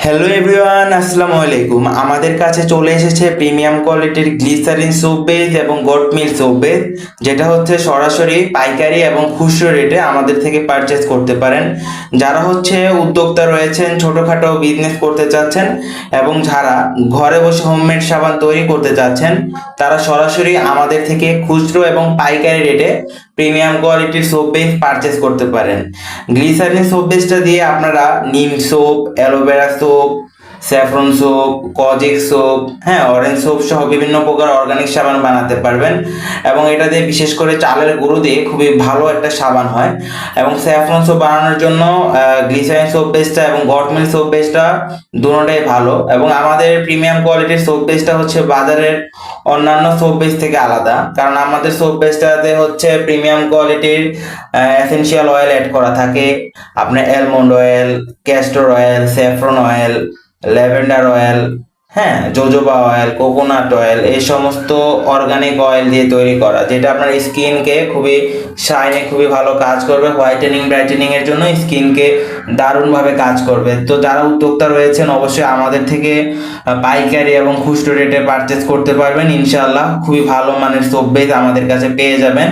Hello everyone, আসসালামু আলাইকুম। আমাদের কাছে চলে এসেছে প্রিমিয়াম কোয়ালিটির গ্লিসারিন সোপ বেস এবং গোট মিল্ক সোপ বেস, যেটা হচ্ছে সরাসরি পাইকারি এবং খুচরো রেটে আমাদের থেকে পারচেস করতে পারেন। যারা হচ্ছে উদ্যোক্তা রয়েছেন, ছোটোখাটো বিজনেস করতে চাচ্ছেন এবং যারা ঘরে বসে হোমমেড সাবান তৈরি করতে চাচ্ছেন, তারা সরাসরি আমাদের থেকে খুচরো এবং পাইকারি রেটে প্রিমিয়াম কোয়ালিটির সোপ বেস পারচেস করতে পারেন। গ্লিসারিন সোপ বেসটা দিয়ে আপনারা নিম soap, aloe vera soap, saffron soap, kojic soap, হ্যাঁ, অরেঞ্জ সোপ সহ বিভিন্ন প্রকার অর্গানিক সাবান বানাতে পারবেন। এবং এটা দিয়ে বিশেষ করে চালের গুঁড়ো দিয়ে খুবই ভালো একটা সাবান হয়। এবং স্যাফরন সোপ বানানোর জন্য গ্লিসারিন সোপ বেসটা এবং গট মিল্ক সোপ বেসটা দুটোটাই ভালো। এবং আমাদের প্রিমিয়াম কোয়ালিটির সোপ বেসটা হচ্ছে বাজারের অন্যান্য সোপ বেস থেকে আলাদা, কারণ আমাদের সোপ বেসটাতে হচ্ছে প্রিমিয়াম কোয়ালিটির এসেনশিয়াল অয়েল অ্যাড করা থাকে। আপনার almond oil, castor oil, saffron oil, lavender oil, হ্যাঁ, জোজোবা অয়েল, কোকোনাট অয়েল, এই সমস্ত অর্গানিক অয়েল দিয়ে তৈরি করা, যেটা আপনার স্কিনকে খুবই শাইনে খুবই ভালো কাজ করবে। হোয়াইটেনিং ব্রাইটেনিং এর জন্য স্কিনকে দারুণভাবে কাজ করবে। তো যারা উদ্যোক্তা রয়েছেন অবশ্যই আমাদের থেকে পাইকারি এবং খুচরো রেটে পারচেস করতে পারবেন। ইনশাআল্লাহ খুবই ভালো মানের সোপ বেস আমাদের কাছে পেয়ে যাবেন।